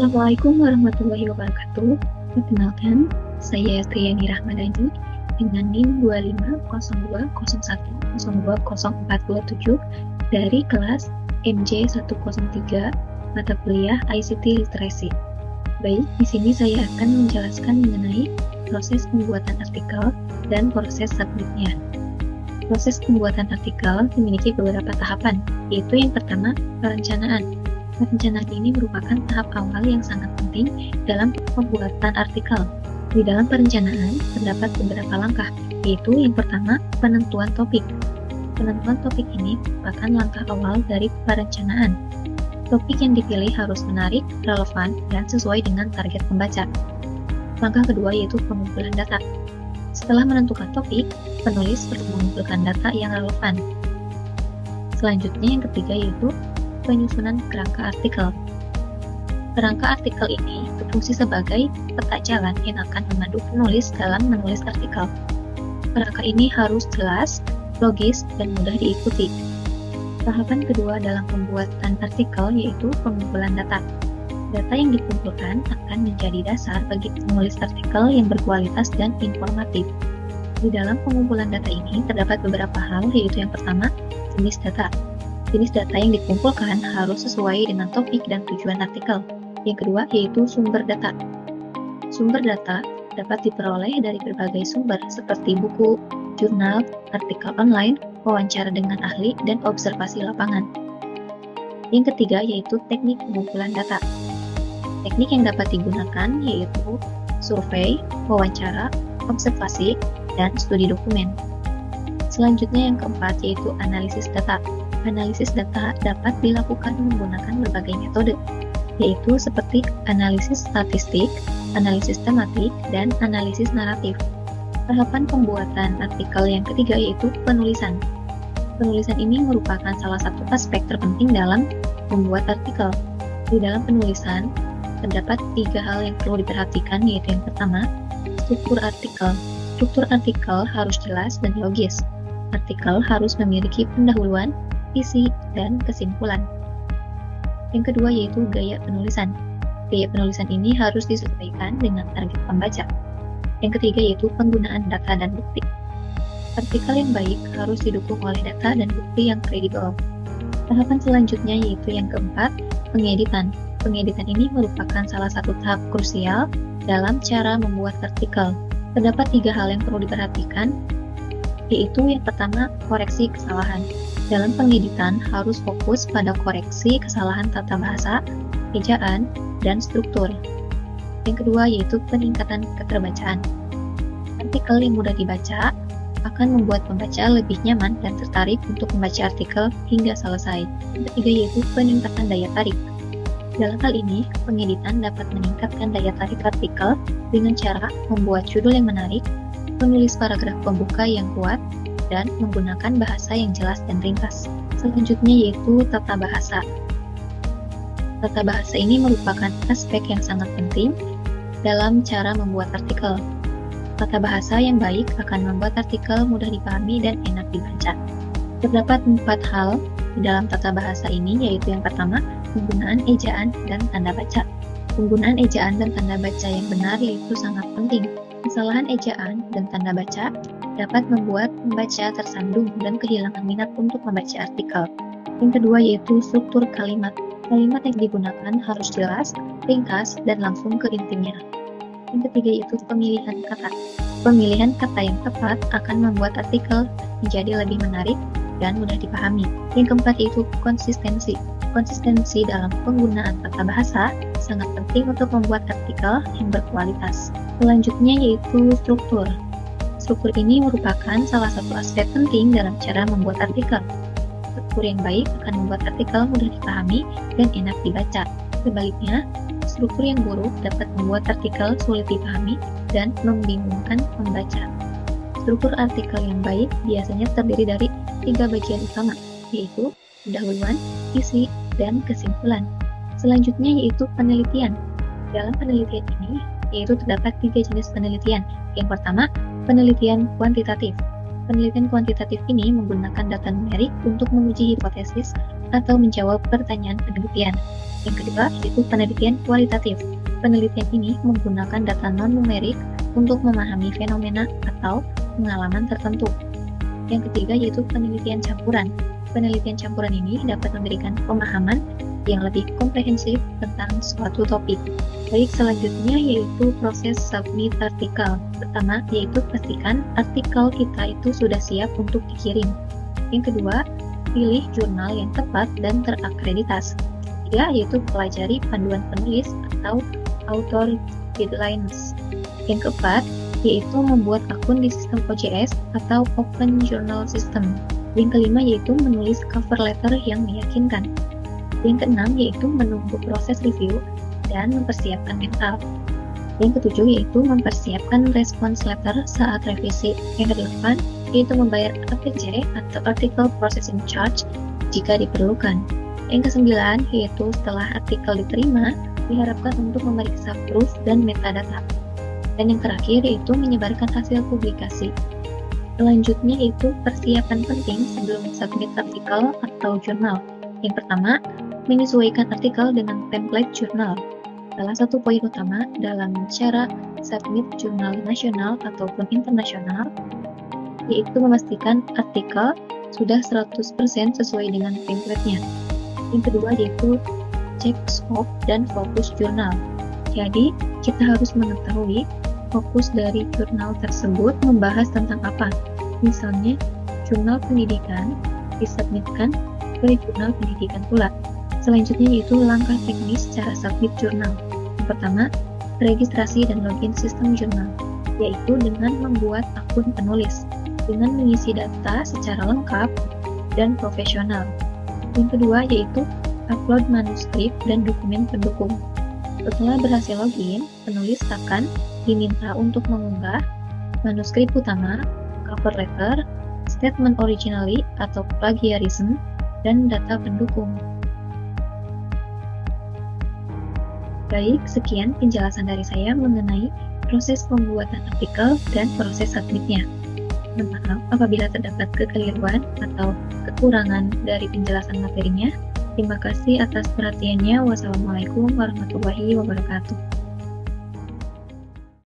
Assalamualaikum warahmatullahi wabarakatuh. Perkenalkan, saya Triani Rahmadani dengan NIM 250201024047 dari kelas MJ103 mata kuliah ICT Literasi. Baik, di sini saya akan menjelaskan mengenai proses pembuatan artikel dan proses submitnya. Proses pembuatan artikel memiliki beberapa tahapan, yaitu yang pertama, perencanaan. Perencanaan ini merupakan tahap awal yang sangat penting dalam pembuatan artikel. Di dalam perencanaan, terdapat beberapa langkah, yaitu yang pertama, penentuan topik. Penentuan topik ini merupakan langkah awal dari perencanaan. Topik yang dipilih harus menarik, relevan, dan sesuai dengan target pembaca. Langkah kedua yaitu pengumpulan data. Setelah menentukan topik, penulis perlu mengumpulkan data yang relevan. Selanjutnya yang ketiga yaitu penyusunan kerangka artikel. Kerangka artikel ini berfungsi sebagai peta jalan yang akan memandu penulis dalam menulis artikel. Kerangka ini harus jelas, logis, dan mudah diikuti. Tahapan kedua dalam pembuatan artikel yaitu pengumpulan data. Data yang dikumpulkan akan menjadi dasar bagi penulis artikel yang berkualitas dan informatif. Di dalam pengumpulan data ini terdapat beberapa hal, yaitu yang pertama, jenis data. Jenis data yang dikumpulkan harus sesuai dengan topik dan tujuan artikel. Yang kedua yaitu sumber data. Sumber data dapat diperoleh dari berbagai sumber seperti buku, jurnal, artikel online, wawancara dengan ahli, dan observasi lapangan. Yang ketiga yaitu teknik pengumpulan data. Teknik yang dapat digunakan yaitu survei, wawancara, observasi, dan studi dokumen. Selanjutnya yang keempat yaitu analisis data. Analisis data dapat dilakukan menggunakan berbagai metode, yaitu seperti analisis statistik, analisis tematik, dan analisis naratif. Tahapan pembuatan artikel yang ketiga yaitu penulisan. Penulisan ini merupakan salah satu aspek terpenting dalam membuat artikel. Di dalam penulisan, terdapat 3 hal yang perlu diperhatikan, yaitu yang pertama, struktur artikel. Struktur artikel harus jelas dan logis. Artikel harus memiliki pendahuluan, isi, dan kesimpulan. Yang kedua yaitu gaya penulisan. Gaya penulisan ini harus disesuaikan dengan target pembaca. Yang ketiga yaitu penggunaan data dan bukti. Artikel yang baik harus didukung oleh data dan bukti yang kredibel. Tahapan selanjutnya yaitu yang keempat, pengeditan. Pengeditan ini merupakan salah satu tahap krusial dalam cara membuat artikel. Terdapat 3 hal yang perlu diperhatikan, yaitu yang pertama, koreksi kesalahan. Dalam pengeditan harus fokus pada koreksi kesalahan tata bahasa, ejaan, dan struktur. Yang kedua yaitu peningkatan keterbacaan. Artikel yang mudah dibaca akan membuat pembaca lebih nyaman dan tertarik untuk membaca artikel hingga selesai. Yang ketiga yaitu peningkatan daya tarik. Dalam hal ini, pengeditan dapat meningkatkan daya tarik artikel dengan cara membuat judul yang menarik, menulis paragraf pembuka yang kuat, dan menggunakan bahasa yang jelas dan ringkas. Selanjutnya yaitu tata bahasa. Tata bahasa ini merupakan aspek yang sangat penting dalam cara membuat artikel. Tata bahasa yang baik akan membuat artikel mudah dipahami dan enak dibaca. Terdapat 4 hal di dalam tata bahasa ini, yaitu yang pertama, penggunaan ejaan dan tanda baca. Penggunaan ejaan dan tanda baca yang benar yaitu sangat penting. Kesalahan ejaan dan tanda baca dapat membuat pembaca tersandung dan kehilangan minat untuk membaca artikel. Yang kedua yaitu struktur kalimat. Kalimat yang digunakan harus jelas, ringkas, dan langsung ke intinya. Yang ketiga yaitu pemilihan kata. Pemilihan kata yang tepat akan membuat artikel menjadi lebih menarik dan mudah dipahami. Yang keempat yaitu konsistensi. Konsistensi dalam penggunaan tata bahasa sangat penting untuk membuat artikel yang berkualitas. Selanjutnya yaitu struktur. Struktur ini merupakan salah satu aspek penting dalam cara membuat artikel. Struktur yang baik akan membuat artikel mudah dipahami dan enak dibaca. Sebaliknya, struktur yang buruk dapat membuat artikel sulit dipahami dan membingungkan pembaca. Struktur artikel yang baik biasanya terdiri dari 3 bagian utama, yaitu pendahuluan, isi, dan kesimpulan. Selanjutnya yaitu penelitian. Dalam penelitian ini, yaitu terdapat 3 jenis penelitian. Yang pertama, penelitian kuantitatif. Penelitian kuantitatif ini menggunakan data numerik untuk menguji hipotesis atau menjawab pertanyaan penelitian. Yang kedua, yaitu penelitian kualitatif. Penelitian ini menggunakan data non-numerik untuk memahami fenomena atau pengalaman tertentu. Yang ketiga, yaitu penelitian campuran. Penelitian campuran ini dapat memberikan pemahaman yang lebih komprehensif tentang suatu topik. Baik, selanjutnya yaitu proses submit artikel. Pertama, yaitu pastikan artikel kita itu sudah siap untuk dikirim. Yang kedua, pilih jurnal yang tepat dan terakreditasi. Ketiga, yaitu pelajari panduan penulis atau author guidelines. Yang keempat, yaitu membuat akun di sistem OJS atau Open Journal System. Yang kelima, yaitu menulis cover letter yang meyakinkan. Yang keenam, yaitu menunggu proses review dan mempersiapkan mental. Yang ketujuh, yaitu mempersiapkan response letter saat revisi. Yang kedelapan, yaitu membayar APC atau Article Processing Charge jika diperlukan. Yang kesembilan, yaitu setelah artikel diterima, diharapkan untuk memeriksa proof dan metadata. Dan yang terakhir, yaitu menyebarkan hasil publikasi. Selanjutnya, yaitu persiapan penting sebelum submit artikel atau jurnal. Yang pertama, menyesuaikan artikel dengan template jurnal. Salah satu poin utama dalam cara submit jurnal nasional ataupun internasional, yaitu memastikan artikel sudah 100% sesuai dengan template-nya. Yang kedua, yaitu cek scope dan fokus jurnal. Jadi, kita harus mengetahui fokus dari jurnal tersebut membahas tentang apa. Misalnya, jurnal pendidikan disubmitkan ke jurnal pendidikan pula. Selanjutnya yaitu langkah teknis cara submit jurnal. Yang pertama, registrasi dan login sistem jurnal, yaitu dengan membuat akun penulis, dengan mengisi data secara lengkap dan profesional. Yang kedua yaitu upload manuskrip dan dokumen pendukung. Setelah berhasil login, penulis akan diminta untuk mengunggah manuskrip utama, cover letter, statement originally atau plagiarism, dan data pendukung. Baik, sekian penjelasan dari saya mengenai proses pembuatan artikel dan proses submitnya. Mohon maaf apabila terdapat kekeliruan atau kekurangan dari penjelasan materinya. Terima kasih atas perhatiannya. Wassalamualaikum warahmatullahi wabarakatuh.